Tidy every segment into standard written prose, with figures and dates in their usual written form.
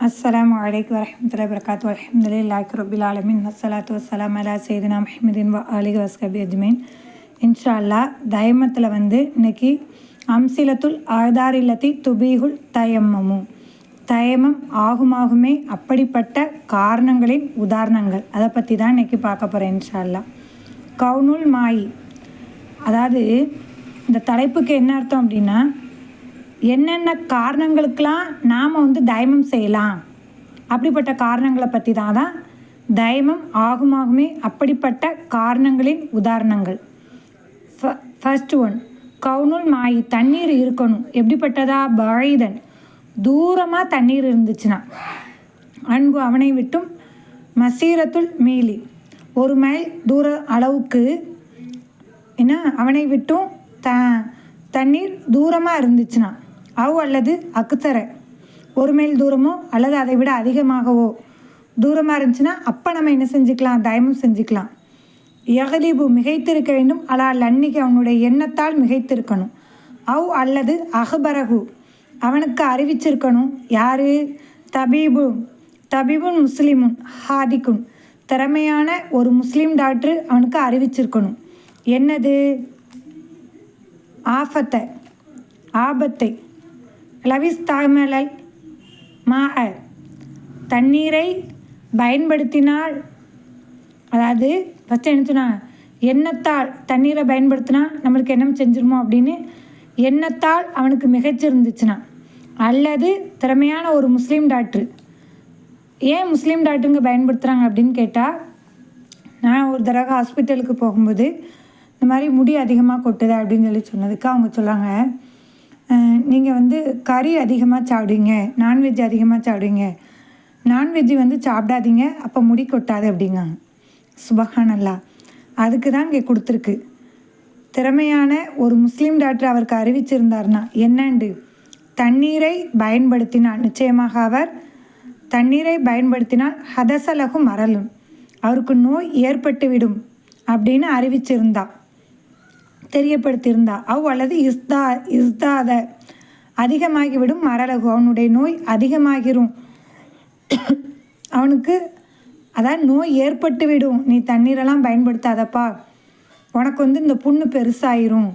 அஸ்ஸலாமு அலைக்கும் வரஹ்மத்துல்லாஹி வபரகாத்துஹு. அல்ஹம்துலில்லாஹி ரப்பில் ஆலமீன். வஸ்ஸலாத்து வஸ்ஸலாமு அலா சய்யிதினா முஹம்மதின் வ ஆலிஹி வஸ்ஹபிஹி அஜ்மஈன். இன்ஷா அல்லாஹ் தயமத்தில் இன்னைக்கு அம்சிலத்துல் ஆதாரில்லத்தி துபீஹுல் தயம்மமு, தயமம் ஆகுமாகுமே அப்படிப்பட்ட காரணங்களின் உதாரணங்கள், அதை பற்றி தான் இன்றைக்கி பார்க்க போகிறேன் இன்ஷா அல்லாஹ். கவுனுல் மாயி, அதாவது இந்த தலைப்புக்கு என்ன அர்த்தம் அப்படின்னா, என்னென்ன காரணங்களுக்கெல்லாம் நாம் தயமம் செய்யலாம், அப்படிப்பட்ட காரணங்களை பற்றி தான் தயமம் ஆகுமாகுமே அப்படிப்பட்ட காரணங்களின் உதாரணங்கள். ஃபர்ஸ்ட் ஒன், கவுனுல் மாயி, தண்ணீர் இருக்கணும். எப்படிப்பட்டதா? பஈதன், தூரமாக தண்ணீர் இருந்துச்சுன்னா, அன்பு அவனை விட்டும், மசீரத்துல் மீலி, ஒரு மைல் தூர அளவுக்கு என்ன அவனை விட்டும் தண்ணீர் தூரமாக இருந்துச்சுன்னா, அல்லது அக்குத்தர, ஒரு மைல் தூரமோ அல்லது அதை விட அதிகமாகவோ தூரமாக இருந்துச்சுன்னா அப்போ நம்ம என்ன செஞ்சுக்கலாம்? தயமம் செஞ்சுக்கலாம். யகலிபு, மிகைத்திருக்க வேண்டும். அலா லன்னிக்கு, அவனுடைய எண்ணத்தால் மிகைத்திருக்கணும். அல்லது அஹ்பரகு, அவனுக்கு அறிவிச்சிருக்கணும். யார்? தபீபுன் முஸ்லிமுன் ஹாதிக்குன், திறமையான ஒரு முஸ்லீம் டாக்டர் அவனுக்கு அறிவிச்சிருக்கணும். என்னது? ஆபத்தை. லவிஸ் தாமலல் மா, தண்ணீரை பயன்படுத்தினால், அதாவது ஃபஸ்ட்டு என்ன சொன்னா, எண்ணத்தால் தண்ணீரை பயன்படுத்தினா நம்மளுக்கு என்ன செஞ்சிருமோ அப்படின்னு எண்ணத்தால் அவனுக்கு மிகச்சிருந்துச்சுன்னா, அல்லது திறமையான ஒரு முஸ்லீம் டாக்டர். ஏன் முஸ்லீம் டாக்டருங்க பயன்படுத்துகிறாங்க அப்படின்னு கேட்டால், நான் ஒரு தடவை ஹாஸ்பிட்டலுக்கு போகும்போது இந்த மாதிரி முடி அதிகமாக கொட்டுது அப்படின்னு சொன்னதுக்கு அவங்க சொன்னாங்க, நீங்கள் கறி அதிகமாக சாப்பிடுவீங்க, நான்வெஜ் அதிகமாக சாப்பிடுவீங்க, நான்வெஜ்ஜு சாப்பிடாதீங்க, அப்போ முடி கொட்டாது அப்படிங்காங்க. சுபஹானல்லாஹ். அதுக்கு தான் இங்கே கொடுத்துருக்கு. திறமையான ஒரு முஸ்லீம் டாக்டர் அவருக்கு அறிவிச்சிருந்தார்னா என்னண்டு, தண்ணீரை பயன்படுத்தினால், நிச்சயமாக அவர் தண்ணீரை பயன்படுத்தினால் ஹதசலகு மரலும், அவருக்கு நோய் ஏற்பட்டுவிடும் அப்படின்னு அறிவிச்சிருந்தா, தெரியப்படுத்தியிருந்தா. அல்லது இஸ்தாத, அதிகமாகிவிடும். மரலகு, அவனுடைய நோய் அதிகமாகிரும், அவனுக்கு அதாவது நோய் ஏற்பட்டு விடும். நீ தண்ணீரெல்லாம் பயன்படுத்தாதப்பா, உனக்கு இந்த புண்ணு பெருசாயிரும்,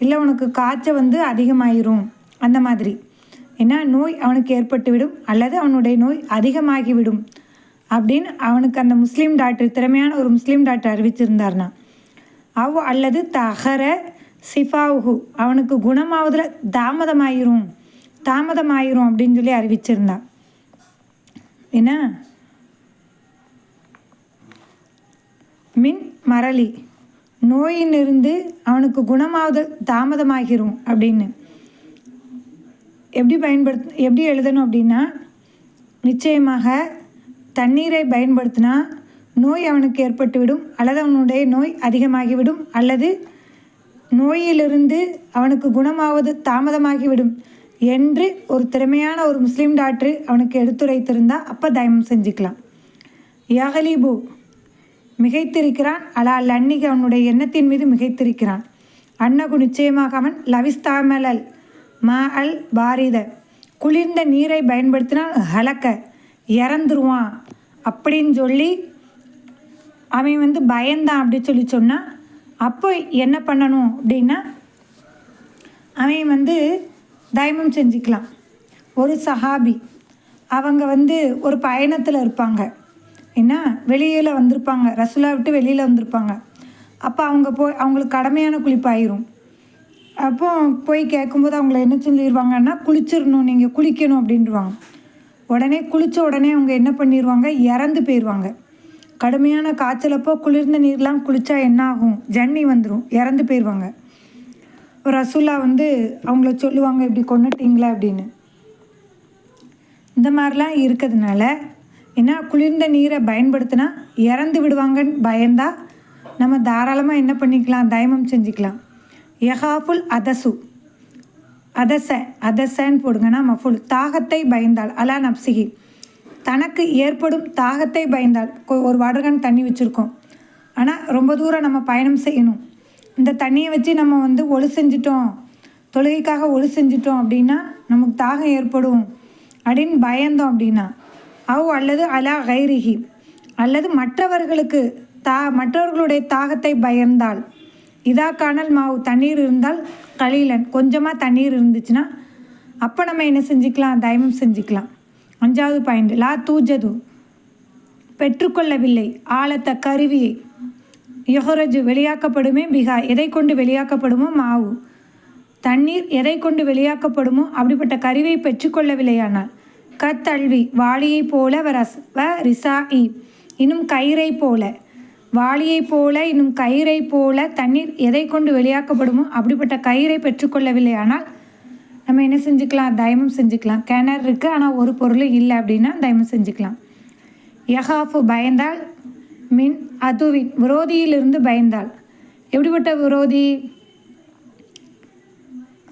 இல்லை உனக்கு காய்ச்சல் அதிகமாயிரும், அந்த மாதிரி. ஏன்னா நோய் அவனுக்கு ஏற்பட்டு விடும் அல்லது அவனுடைய நோய் அதிகமாகிவிடும் அப்படின்னு அவனுக்கு அந்த முஸ்லீம் டாக்டர், திறமையான ஒரு முஸ்லீம் டாக்டர் அறிவிச்சிருந்தார்னா. அல்லது தஹர சிஃபாவுஹு, அவனுக்கு குணமாவதில் தாமதமாயிரும் அப்படின்னு சொல்லி அறிவிச்சிருந்தா. என்ன? மின் மரளி, நோயிலிருந்து அவனுக்கு குணமாவதில் தாமதமாகிரும் அப்படின்னு எப்படி எழுதணும் அப்படின்னா, நிச்சயமாக தண்ணீரை பயன்படுத்தினா நோய் அவனுக்கு ஏற்பட்டுவிடும் அல்லது அவனுடைய நோய் அதிகமாகிவிடும் அல்லது நோயிலிருந்து அவனுக்கு குணமாவது தாமதமாகிவிடும் என்று ஒரு திறமையான ஒரு முஸ்லீம் டாக்டர் அவனுக்கு எடுத்துரைத்திருந்தால் அப்போ தயமம் செஞ்சுக்கலாம். யகலிபு, மிகைத்திருக்கிறான். அலா லன்னிக்கு, அவனுடைய எண்ணத்தின் மீது மிகைத்திருக்கிறான். அன்னகு, நிச்சயமாக அவன் லவிஸ்தாமலல் மா அல் பாரித, குளிர்ந்த நீரை பயன்படுத்தினால் ஹலக்க, இறந்துருவான் அப்படின்னு சொல்லி அவன் பயந்தான் அப்படி சொன்னால் அப்போ என்ன பண்ணணும் அப்படின்னா, அவன் தயமம் செஞ்சுக்கலாம். ஒரு சஹாபி, அவங்க ஒரு பயணத்தில் இருப்பாங்க. என்ன, வெளியில் வந்திருப்பாங்க, ரசூலா விட்டு வெளியில் வந்திருப்பாங்க. அப்போ அவங்களுக்கு கடமையான குளிப்பாயிரும். அப்போ போய் கேட்கும்போது அவங்கள என்ன சொல்லிடுவாங்கன்னா, குளிச்சிடணும், நீங்கள் குளிக்கணும் அப்படின்ட்டுருவாங்க. உடனே குளித்த உடனே அவங்க என்ன பண்ணிடுவாங்க? இறந்து போயிடுவாங்க. கடுமையான காய்ச்சலப்போ குளிர்ந்த நீர்லாம் குளித்தா என்ன ஆகும்? ஜன்னி வந்துடும், இறந்து போயிடுவாங்க. ரசூலா அவங்கள சொல்லுவாங்க, இப்படி கொண்டுட்டீங்களே அப்படின்னு. இந்த மாதிரிலாம் இருக்கிறதுனால என்ன, குளிர்ந்த நீரை பயன்படுத்தினா இறந்து விடுவாங்கன்னு பயந்தா நம்ம தாராளமாக என்ன பண்ணிக்கலாம்? தயமம் செஞ்சுக்கலாம். யஹாஃபுல் அதசன்னு போடுங்கன்னா மஃபுல், தாகத்தை பயந்தாள். அலா நப்சிகி, தனக்கு ஏற்படும் தாகத்தை பயந்தாள். ஒரு வாட்டர்கன் தண்ணி வச்சுருக்கோம், ஆனால் ரொம்ப தூரம் நம்ம பயணம் செய்யணும். இந்த தண்ணியை வச்சு நம்ம ஒழு செஞ்சிட்டோம், தொழுகைக்காக ஒழு செஞ்சிட்டோம் அப்படின்னா நமக்கு தாகம் ஏற்படும் அப்படின்னு பயந்தோம் அப்படின்னா அல்லது அலா கைரிஹி அல்லது மற்றவர்களுடைய தாகத்தை பயந்தால், இதா காணல் மாவு தண்ணீர் இருந்தால் கலீலன் கொஞ்சமாக தண்ணீர் இருந்துச்சுன்னா அப்போ நம்ம என்ன செஞ்சுக்கலாம், தயமம் செஞ்சுக்கலாம். 5வது பாயிண்ட், லா தூஜது பெற்றுக்கொள்ளவில்லை, ஆழத்த கருவியை, யொஹரஜு வெளியாக்கப்படுமே, பிகா எதை கொண்டு வெளியாக்கப்படுமோ, மாவு தண்ணீர் எதை கொண்டு வெளியாக்கப்படுமோ அப்படிப்பட்ட கருவியை பெற்றுக்கொள்ளவில்லையானால், கத்தல்வி வாளியை போல, ரிசாஇ இன்னும் கயிறை போல, வாளியை போல இன்னும் கயிறை போல தண்ணீர் எதை கொண்டு வெளியாக்கப்படுமோ அப்படிப்பட்ட கயிறை பெற்றுக்கொள்ளவில்லையானால் நம்ம என்ன செஞ்சுக்கலாம், தயமம் செஞ்சுக்கலாம். கிணறு இருக்குது ஆனால் ஒரு பொருள் இல்லை அப்படின்னா தயமம் செஞ்சுக்கலாம். யஹாஃபு பயந்தால், மின் அதுவின் விரோதியிலிருந்து பயந்தால், எப்படிப்பட்ட விரோதி,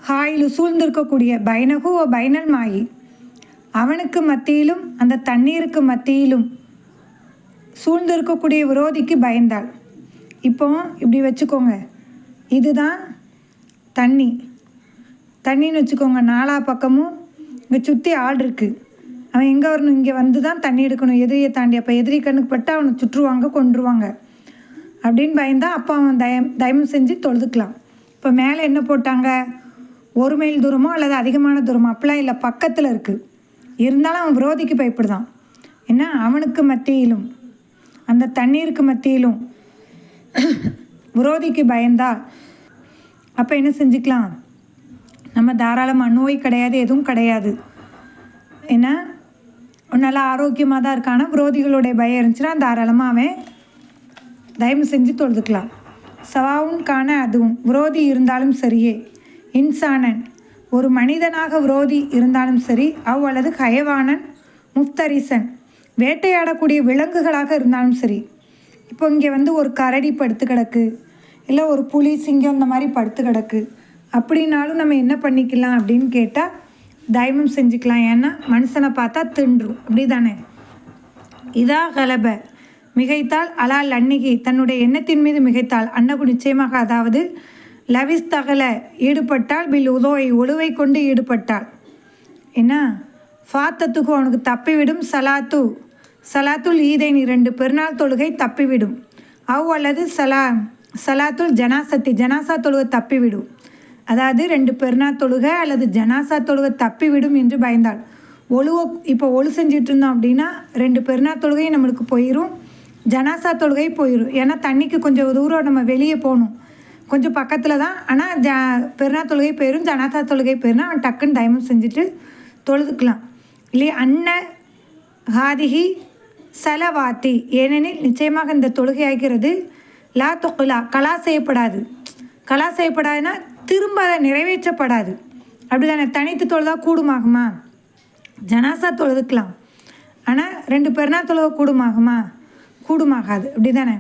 ஹாயிலு சூழ்ந்திருக்கக்கூடிய, பைனகு ஓ பைனல் மாயி அவனுக்கு மத்தியிலும் அந்த தண்ணீருக்கு மத்தியிலும் சூழ்ந்திருக்கக்கூடிய விரோதிக்கு பயந்தாள். இப்போ இப்படி வச்சுக்கோங்க, இதுதான் தண்ணின்னு வச்சுக்கோங்க. 4 பக்கமும் இங்கே சுற்றி ஆள் இருக்குது. அவன் எங்கே வரணும், இங்கே வந்து தான் தண்ணி எடுக்கணும் எதிரியை தாண்டி. அப்போ எதிரி கண்ணுக்கு பட்டு அவனை சுற்றுவாங்க, கொன்றுவாங்க அப்படின்னு பயந்தா அப்போ அவன் தயமம் செஞ்சு தொழுதுக்கலாம். இப்போ மேலே என்ன போட்டாங்க, 1 மைல் தூரமோ அல்லது அதிகமான தூரமோ அப்படிலாம் இல்லை, பக்கத்தில் இருக்குது. இருந்தாலும் அவன் விரோதிக்கு பயப்படுதான். ஏன்னா அவனுக்கு மத்தியிலும் அந்த தண்ணீருக்கு மத்தியிலும் விரோதிக்கு பயந்தா அப்போ என்ன செஞ்சுக்கலாம், நம்ம தாராளமாக நோய் கிடையாது, எதுவும் கிடையாது, ஏன்னா நல்லா ஆரோக்கியமாக தான் இருக்கானா. விரோதிகளுடைய பயம் இருந்துச்சுன்னா தாராளமாக அவன் தயவு செஞ்சு தொழுதுக்கலாம். சவாவும் காண அதுவும் விரோதி இருந்தாலும் சரியே, இன்சானன் ஒரு மனிதனாக விரோதி இருந்தாலும் சரி, அல்லது ஹயவானன் முஃப்தரிசன் வேட்டையாடக்கூடிய விலங்குகளாக இருந்தாலும் சரி. இப்போ இங்கே வந்து ஒரு கரடி படுத்து கிடக்கு, இல்லை ஒரு புலி சிங்கம் இந்த மாதிரி படுத்து கிடக்கு அப்படின்னாலும் நம்ம என்ன பண்ணிக்கலாம் அப்படின்னு கேட்டால் தயமம் செஞ்சுக்கலாம். ஏன்னா மனுஷனை பார்த்தா தின்றும், அப்படி தானே. இதா கலப மிகைத்தால் அலால் அன்னிகி தன்னுடைய எண்ணத்தின் மீது மிகைத்தால், அன்னகு நிச்சயமாக, அதாவது லவிஸ் தகல ஈடுபட்டால், பில் உதோயை ஒழுவை கொண்டு ஈடுபட்டால், என்ன ஃபாத்தத்துக்கு அவனுக்கு தப்பிவிடும், சலாத்துல் ஈதைன் 2 பெருநாள் தொழுகை தப்பிவிடும், அல்லது சலாத்துல் ஜனாசா தொழுகை தப்பிவிடும், அதாவது 2 பெருநாள் தொழுகை அல்லது ஜனாசா தொழுகை தப்பிவிடும் என்று பயந்தாள். இப்போ ஒழு செஞ்சிட்டு இருந்தோம் அப்படின்னா 2 பெருநாள் தொழுகை நம்மளுக்கு போயிடும், ஜனாசா தொழுகை போயிடும். ஏன்னா தண்ணிக்கு கொஞ்சம் தூரம் நம்ம வெளியே போகணும், கொஞ்சம் பக்கத்தில் தான். ஆனால் பெருநாள் தொழுகை போயிடும், ஜனாசா தொழுகை போயிடும். அவன் டக்குன்னு தயமம் செஞ்சுட்டு தொழுதுக்கலாம் இல்லையா. ஹாதிஹி சலவாத்தி ஏனெனில் நிச்சயமாக இந்த தொழுகை ஆகிறது லா தொக்குலா கலா செய்யப்படாதுன்னா திரும்ப அதை நிறைவேற்றப்படாது, அப்படி தானே. தனித்து தொழுதா கூடுமாகுமா, ஜனாசா தொழுதுக்கலாம். ஆனால் 2 பெருநாள் தொழுக கூடுமாகாது, அப்படி தானே.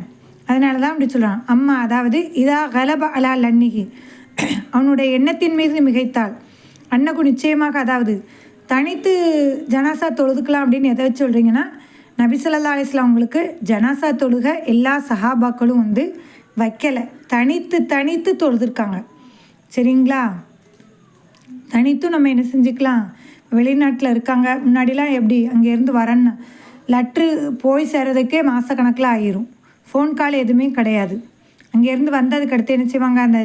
அதனால தான் அப்படி சொல்கிறான். அம்மா அதாவது இதா கலப அலா லன்னிகி அவனுடைய எண்ணத்தின் மீது மிகைத்தாள், அன்னகு நிச்சயமாக, அதாவது தனித்து ஜனாசா தொழுதுக்கலாம் அப்படின்னு எதை வச்சு சொல்கிறீங்கன்னா, நபி ஸல்லல்லாஹு அலைஹி வஸல்லம் அவங்களுக்கு ஜனாசா தொழுக எல்லா சஹாபாக்களும் வந்து வைக்கலை, தனித்து தொழுதுருக்காங்க, சரிங்களா. தனித்தும் நம்ம என்ன செஞ்சுக்கலாம், வெளிநாட்டில் இருக்காங்க, முன்னாடிலாம் எப்படி அங்கேருந்து வரன்னு லெட்ரு போய் சேர்றதுக்கே மாதக்கணக்கில் ஆகிரும், ஃபோன் கால் எதுவுமே கிடையாது. அங்கேருந்து வந்ததுக்கு அடுத்து என்ன செய்வாங்க, அந்த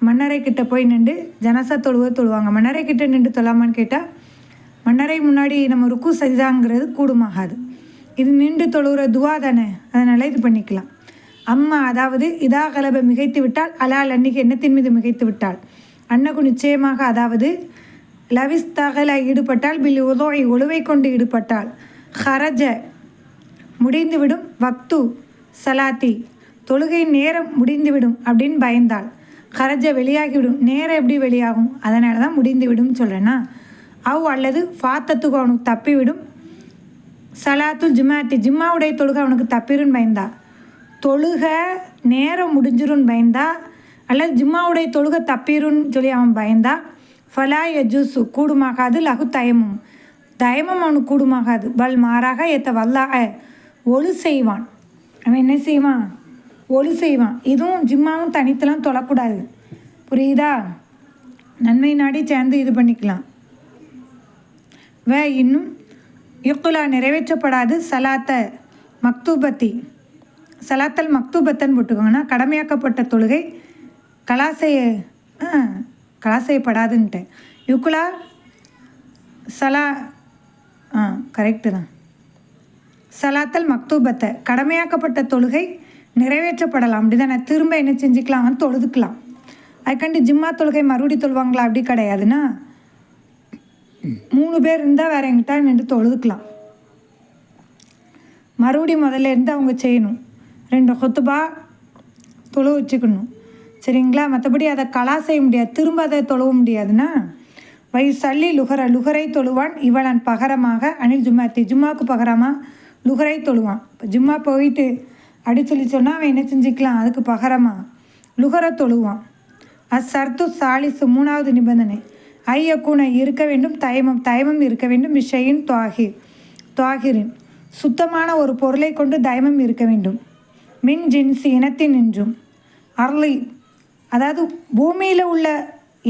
மன்னரை கிட்ட போய் நின்று ஜனாசா தொழுவாங்க. மன்னரை கிட்ட நின்று தொழாமான்னு கேட்டால் மன்னரை முன்னாடி நம்ம ருக்கு சஜிதாங்கிறது கூடுமாகாது, இது நின்று தொழுகிற துவா தானே, அதனால் இது பண்ணிக்கலாம். அம்மா அதாவது இதா கலபை மிகைத்து விட்டால், அலால் அன்னிக்கு எண்ணத்தின் மீது மிகைத்து விட்டாள், அன்னகு நிச்சயமாக, அதாவது லவிஸ் தகல ஈடுபட்டால், பில் உதோய் ஒழுவை கொண்டு ஈடுபட்டால், ஹரஜ முடிந்துவிடும், வக்து சலாத்தி தொழுகை நேரம் முடிந்துவிடும் அப்படின்னு பயந்தாள். ஹரஜ வெளியாகிவிடும், நேரம் எப்படி வெளியாகும், அதனால தான் முடிந்துவிடும் சொல்கிறேன்னா. அல்லது ஃபாத்தத்துக்கு அவனுக்கு தப்பிவிடும், சலாத்துல் ஜிம்மாவுடைய தொழுகை அவனுக்கு தப்பிருன்னு பயந்தா, தொழுக நேரம் முடிஞ்சிருன்னு பயந்தா, அல்லது ஜிம்மாவுடைய தொழுகை தப்பிருன்னு சொல்லி அவன் பயந்தா, ஃபலா யஜூசு கூடுமாகாது, லகு தயமம் அவனுக்கு கூடுமாகாது, பல் மாறாக ஏத்த வல்லாக ஒழு செய்வான். அவன் என்ன செய்வான், ஒழு செய்வான். இதுவும் ஜிம்மாவும் தனித்தெல்லாம் தொழக்கூடாது, புரியுதா. நன்மை நாடி சேர்ந்து இது பண்ணிக்கலாம். இன்னும் யுக்குலா நிறைவேற்றப்படாது சலாத்தல் மக்தூபத்தன் போட்டுக்கோங்கன்னா கடமையாக்கப்பட்ட தொழுகை கலாசையப்படாதுன்ட்டு. யுக்குலா கரெக்டு தான். சலாத்தல் மக்தூபத்தை கடமையாக்கப்பட்ட தொழுகை நிறைவேற்றப்படலாம், அப்படி தானே. திரும்ப என்ன செஞ்சுக்கலாம், தொழுதுக்கலாம். அதுக்காண்டி ஜிம்மா தொழுகை மறுபடி தொழுவாங்களா, அப்படி கிடையாதுன்னா 3 பேர் இருந்தால் வேறு எங்கிட்ட நின்று தொழுதுக்கலாம். மறுபடியும் முதல்ல இருந்து அவங்க செய்யணும், 2 ஹுத்துபா தொழு வச்சுக்கணும், சரிங்களா. மற்றபடி அதை கலா செய்ய முடியாது, திரும்ப அதை தொழுவ முடியாதுன்னா சல்லி லுகரை தொழுவான் இவளன் பகரமாக அனில் ஜும்மாவுக்கு பகரமாக லுகரை தொழுவான். இப்போ ஜும்மா போயிட்டு அப்படி சொன்னால் அவன் என்ன செஞ்சுக்கலாம், அதுக்கு பகரமாக லுகரை தொழுவான். சர்த்து சாலிசு 3வது நிபந்தனை ஐயக்கூனை இருக்க வேண்டும், தயமம் இருக்க வேண்டும். விஷயின் துவாகிரின் சுத்தமான ஒரு பொருளை கொண்டு தயமம் இருக்க வேண்டும். மின் ஜின்சி இனத்தின் என்றும் அர்லி அதாவது பூமியில் உள்ள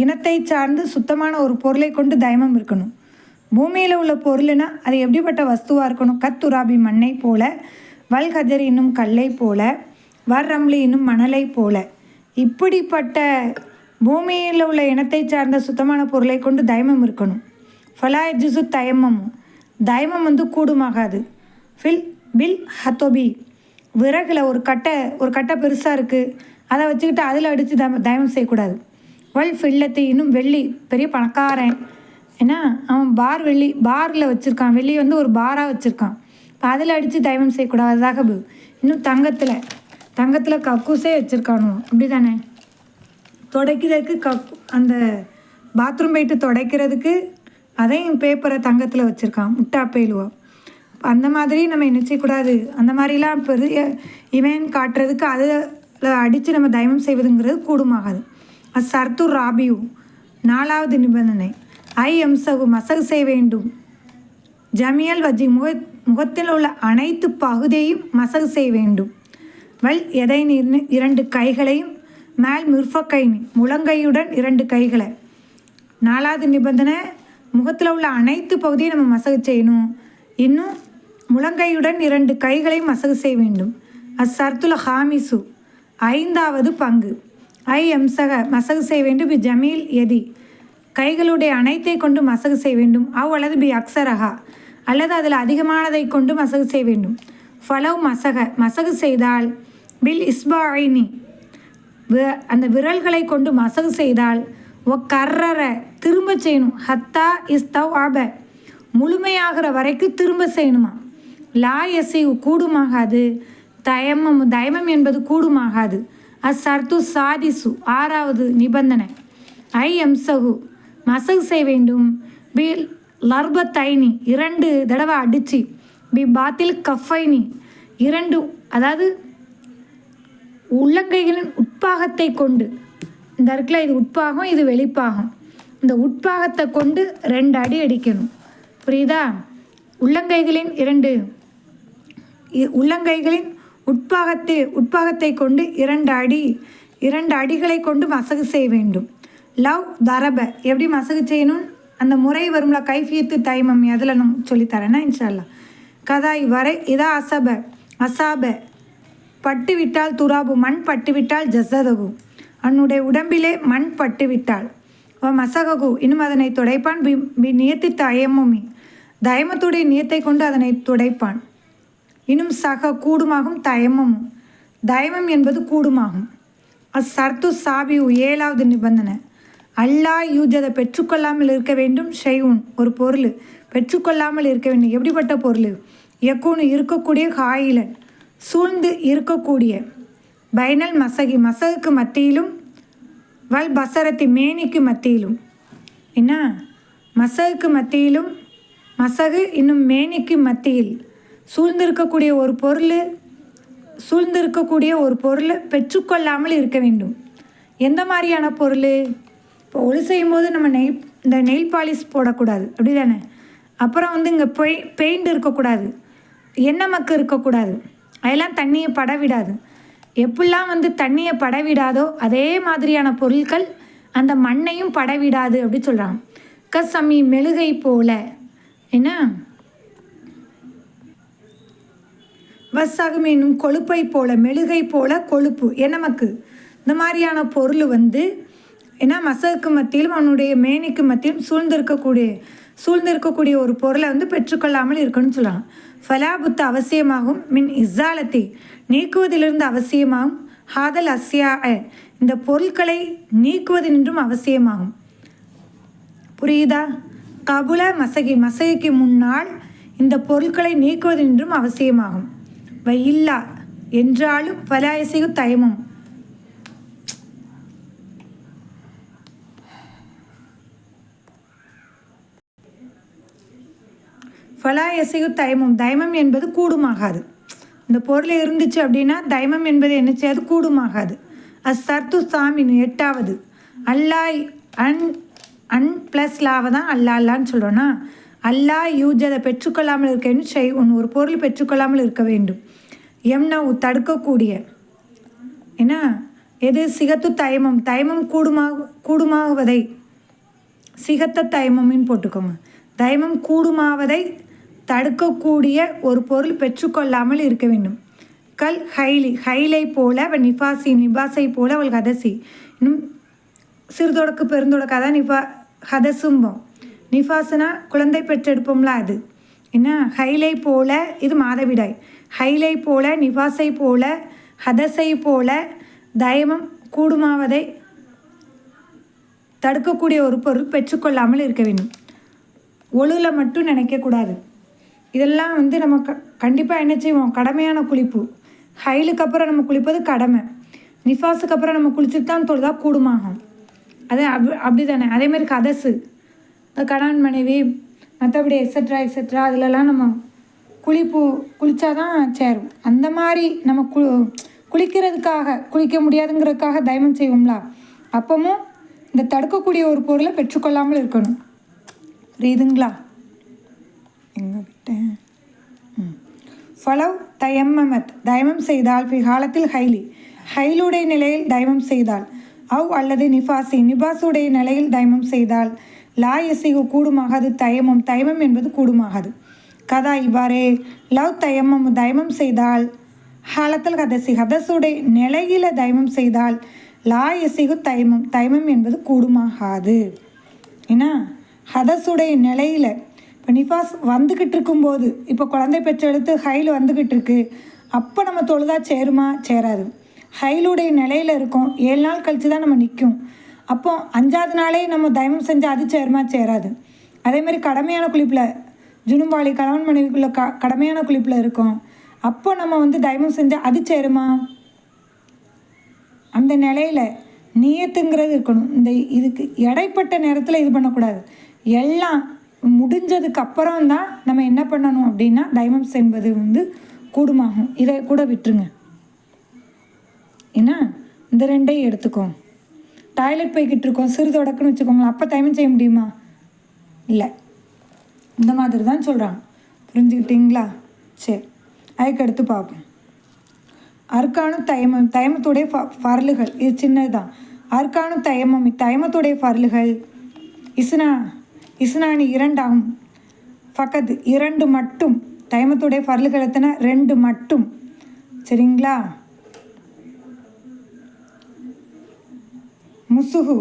இனத்தை சார்ந்து சுத்தமான ஒரு பொருளை கொண்டு தயமம் இருக்கணும். பூமியில் உள்ள பொருள்னா அது எப்படிப்பட்ட வஸ்துவாக இருக்கணும், கத்துராபி மண்ணை போல, வல்கஜரி இன்னும் கல்லை போல, வர்ரம்லி இன்னும் மணலை போல, இப்படிப்பட்ட பூமியில் உள்ள இனத்தை சார்ந்த சுத்தமான பொருளை கொண்டு தயமம் இருக்கணும். ஃபலாய் ஜுசு தயமம் கூடுமாகாது. பில் ஹத்தோபி விறகுல ஒரு கட்டை பெருசாக இருக்குது, அதை வச்சுக்கிட்டு அதில் அடித்து தயமம் செய்யக்கூடாது. ஃபில்லத்தி இன்னும் வெள்ளி பெரிய பணக்காரன், ஏன்னா அவன் பாரில் வச்சுருக்கான், வெள்ளி ஒரு பாராக வச்சுருக்கான், இப்போ அதில் அடித்து தயமம் செய்யக்கூடாது. அதாக இன்னும் தங்கத்தில் கக்கூஸே வச்சுருக்கானோ, அப்படி தானே. துடைக்கிறதுக்கு அந்த பாத்ரூம் போயிட்டு துடைக்கிறதுக்கு அதையும் பேப்பரை தங்கத்தில் வச்சுருக்கான், முட்டா பேலுவா. அந்த மாதிரி நம்ம என்ன செய்யக்கூடாது, அந்த மாதிரிலாம் பெரிய இவன் காட்டுறதுக்கு அதில் அடித்து நம்ம தயமம் செய்வதுங்கிறது கூடுமாகாது. சர்த்து ராபியூ 4வது நிபந்தனை மசகு செய்ய வேண்டும். ஜமியல் வஜி முகத்தில் உள்ள அனைத்து பகுதியையும் மசகு செய்ய வேண்டும். எதை 2 கைகளையும் மேல் மிர்ஃபக்கைனி முழங்கையுடன் 2 கைகளை. 4வது நிபந்தனை முகத்தில் உள்ள அனைத்து பகுதியும் நம்ம மசகு செய்யணும். இன்னும் முழங்கையுடன் 2 கைகளையும் மசகு செய்ய வேண்டும். சர்த்துல ஹாமிசு 5வது பங்கு மசகு செய்ய வேண்டும். ஜமீல் எதி கைகளுடைய அனைத்தை கொண்டு மசகு செய்ய வேண்டும். அல்லது அக்ஸரஹா அல்லது அதில் அதிகமானதை கொண்டு மசகு செய்ய வேண்டும். ஃபலவ் மசகு செய்தால் பில் இஸ்பாயினி அந்த விரல்களை கொண்டு மசகு செய்தால் கர்ரர திரும்ப செய்யணும். ஹத்தா இஸ்தவ் முழுமையாகிற வரைக்கும் திரும்ப செய்யணுமா. லா எசிவ் கூடுமாகாது. தயமம் என்பது கூடுமாகாது. சர்த்து சாதிசு 6வது நிபந்தனை மசகு செய்ய வேண்டும். பில் லர்பத்தைனி 2 தடவை அடித்து, பாத்தில் கஃபைனி 2 அதாவது உள்ளங்கைகளின் உட்பாகத்தை கொண்டு, இந்த இடத்துல இது உட்பாகம் இது வெளிப்பாகம், இந்த உட்பாகத்தை கொண்டு 2 அடி அடிக்கணும், புரியுதா. உள்ளங்கைகளின் உட்பாகத்தை கொண்டு 2 அடிகளை கொண்டு மசகு செய்ய வேண்டும். லவ் தரப எப்படி மசகு செய்யணும் அந்த முறை வரும்ல, கைஃபியத்து தைமம் அதில் நான் சொல்லித்தரேன்னா இன்ஷால்லா. கதாய் வரை இதா அசாப பட்டுவிட்டால் துராபு மண் பட்டுவிட்டால் ஜசதகு அவனுடைய உடம்பிலே மண் பட்டுவிட்டால் மசககு இன்னும் அதனை துடைப்பான். நியத்தி தயமுமி தயமத்துடைய நியத்தை கொண்டு அதனை துடைப்பான். இன்னும் கூடுமாகும் தயமம் என்பது கூடுமாகும். சர்த்து சாபியூ 7வது நிபந்தனை அல்லா யூஜதை பெற்றுக்கொள்ளாமல் இருக்க வேண்டும். ஷெய்வுன் ஒரு பொருள் பெற்றுக்கொள்ளாமல் இருக்க வேண்டும். எப்படிப்பட்ட பொருள், யக்கூனு இருக்கக்கூடிய, காயிலன் சூழ்ந்து இருக்கக்கூடிய, பைனல் மசகுக்கு மத்தியிலும், பசரத்தி மேனிக்கு மத்தியிலும். என்ன மசகுக்கு மத்தியிலும், மசகு இன்னும் மேனிக்கு மத்தியில் சூழ்ந்திருக்கக்கூடிய ஒரு பொருள் பெற்றுக்கொள்ளாமல் இருக்க வேண்டும். எந்த மாதிரியான பொருள், இப்போ ஒளி செய்யும் போது நம்ம இந்த நெயில் பாலிஷ் போடக்கூடாது, அப்படி தானே. அப்புறம் இங்கே பெயிண்ட் இருக்கக்கூடாது, எண்ணெய் மக்கு இருக்கக்கூடாது, அதெல்லாம் தண்ணியை படவிடாது. எப்படிலாம் தண்ணியை படவிடாதோ அதே மாதிரியான பொருட்கள் அந்த மண்ணையும் படவிடாது அப்படி சொல்கிறாங்க. கசமி மெழுகை போல, என்ன வசகம் என்னும் கொழுப்பை போல, மெழுகை போல கொழுப்பு நமக்கு இந்த மாதிரியான பொருள் வந்து ஏன்னா மசகுக்கு மத்தியிலும் அவனுடைய மேனிக்கு மத்தியிலும் சூழ்ந்திருக்கக்கூடிய ஒரு பொருளை வந்து பெற்றுக்கொள்ளாமல் இருக்கணும்னு சொல்லலாம். ஃபலாபுத்து அவசியமாகும், மின் இஸ்ஸாலத்தை நீக்குவதிலிருந்து அவசியமாகும், ஹாதல் அஸ்யா இந்த பொருட்களை நீக்குவதென்றும் அவசியமாகும். புரியுதா? கபுல மசகிக்கு முன்னால் இந்த பொருட்களை நீக்குவதென்றும் அவசியமாகும். இல்லா என்றாலும் ஃபலாயசிகு தயமம் ஃபலாயசிகு தயமம் என்பது கூடுமாகாது. இந்த பொருள் இருந்துச்சு அப்படின்னா தைமம் என்பது என்ன செய்யாது, கூடுமாகாது. அஸ்தர்த்து சாமின் 8வது அல்லாய் அன் ப்ளஸ் லாவை தான் அல்லான்னு சொல்கிறோன்னா, அல்லா யூஜதை பெற்றுக்கொள்ளாமல் இருக்க ஒரு பொருள் பெற்றுக்கொள்ளாமல் இருக்க வேண்டும். எம்னவு தடுக்கக்கூடிய ஏன்னா எது சிகத்து தயமம் கூடுமாகுவதை சிகத்த தயமம்னு போட்டுக்கோங்க. தயமம் கூடுமாவதை தடுக்கக்கூடிய ஒரு பொருள் பெற்றுக்கொள்ளாமல் இருக்க வேண்டும். கல் ஹைலை போல அவள் நிபாசை போல அவள் ஹதசி இன்னும் சிறுதொடக்கு பெருந்தொடக்கு அதான் ஹதசும்போம். நிஃபாசுனா குழந்தை பெற்றெடுப்போம்ல அது என்ன. ஹைலை போல இது மாதவிடாய். ஹைலை போல நிபாசை போல ஹதசை போல தயமம் கூடுமாவதை தடுக்கக்கூடிய ஒரு பொருள் பெற்றுக்கொள்ளாமல் இருக்க வேண்டும். ஒழுவில் மட்டும் நினைக்கக்கூடாது. இதெல்லாம் வந்து நம்ம கண்டிப்பாக என்ன செய்வோம், கடமையான குளிப்பு. ஹைலுக்கு அப்புறம் நம்ம குளிப்பது கடமை. நிஃபாஸுக்கு அப்புறம் நம்ம குளிச்சுட்டு தான் தொழுதா கூடுமாகும். அது அப்படி தானே. அதேமாதிரி கதசு கணவன் மனைவி மற்றபடி எக்ஸட்ரா அதிலலாம் நம்ம குளித்தாதான் சேரும். அந்த மாதிரி நம்ம குளிக்கிறதுக்காக குளிக்க முடியாதுங்கிறதுக்காக தயமம் செய்வோம்ல, அப்பவும் இந்த தடுக்கக்கூடிய ஒரு பொருளை பெற்றுக்கொள்ளாமல் இருக்கணும். புரியுதுங்களா? எங்கே விட்டேன்? ஃபலவ் தயம்மத் தயமம் செய்தால் காலத்தில் ஹைலுடைய நிலையில் தயமம் செய்தால் அல்லது நிபாசுடைய நிலையில் தயமம் செய்தால் லா எசிகு கூடுமாகாது. தயமம் என்பது கூடுமாகாது. கதா இவ்வாறே லவ் தயமம் செய்தால் ஹாலத்தில் ஹதசுடைய நிலையில தயமம் செய்தால் லா எசிகு தயமம் என்பது கூடுமாகாது. ஏன்னா ஹதசுடைய நிலையில் இப்போ நிஃபாஸ் வந்துக்கிட்டு இருக்கும்போது, இப்போ குழந்தை பெற்றெடுத்து ஹைல் வந்துக்கிட்டு இருக்கு, அப்போ நம்ம தொழுதா சேருமா? சேராது. ஹைலுடைய நிலையில் இருக்கும். 7 நாள் கழித்து தான் நம்ம நிற்கும். அப்போ 5வது நாளே நம்ம தயமம் செஞ்சால் அது சேருமா? சேராது. அதேமாதிரி கடமையான குளிப்பில் ஜுனும்பாளி கணவன் மனைவிக்குள்ள கடமையான குளிப்பில் இருக்கும். அப்போ நம்ம வந்து தயமம் செஞ்சால் அது சேருமா? அந்த நிலையில் நியத்துங்கிறது இருக்கணும். இதுக்கு இடைப்பட்ட நேரத்தில் இது பண்ணக்கூடாது. எல்லாம் முடிஞ்சதுக்கு அப்புறம் தான் நம்ம என்ன பண்ணணும் அப்படின்னா தயமம் செய்வது வந்து கூடுமாகும். இதை கூட விட்டுருங்க. ஏன்னா இந்த 2ஐயும் எடுத்துக்கோம். டாய்லெட் போய்கிட்டு இருக்கோம், சிறுதொடக்குன்னு வச்சுக்கோங்களேன், அப்போ தயமம் செய்ய முடியுமா? இல்லை. இந்த மாதிரி தான் சொல்கிறாங்க. புரிஞ்சுக்கிட்டீங்களா? சரி, அதுக்கு எடுத்து பார்ப்போம். அர்க்கானு தயமத்துடைய ஃபர்லுகள். இது சின்னது தான். அர்க்கானு தயமத்துடைய ஃபர்லுகள் இஸ்னானி 2 ஆகும். ஃபக்கத் 2 மட்டும். தயமத்துடைய ஃபர்லுகள் எத்தனை? 2 மட்டும். சரிங்களா? முசுகு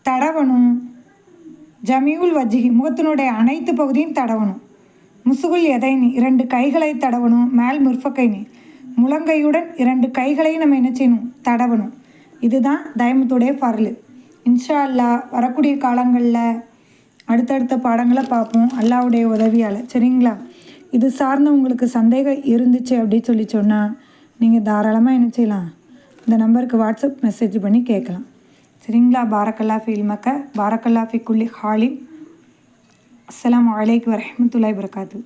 தடவணும். ஜமியுல் வஜ்ஹி முகத்தினுடைய அனைத்து பகுதியும் தடவணும். முசுகுல் எதைனி 2 கைகளை தடவணும். மேல் முர்ஃபக்கைனி முழங்கையுடன் 2 கைகளையும் நம்ம என்ன செய்யணும்? தடவணும். இதுதான் தயமத்துடைய ஃபர்லு. இன்ஷா அல்லாஹ் வரக்கூடிய காலங்களில் அடுத்தடுத்த பாடங்களை பார்ப்போம் அல்லாஹ்வுடைய உதவியால். சரிங்களா? இது சார்ந்த உங்களுக்கு சந்தேகம் இருந்துச்சு அப்படின்னு சொன்னால் நீங்கள் தாராளமாக என்ன செய்யலாம், இந்த நம்பருக்கு வாட்ஸ்அப் மெசேஜ் பண்ணி கேட்கலாம். சரிங்களா? பாரக்கல்லா ஃபீல் மக்க பாரக்கல்லா ஃபி குல்லி ஹாலின். அஸ்ஸலாமு அலைக்கும் வரஹ்மத்துல்லாஹி வபரகாத்துஹு.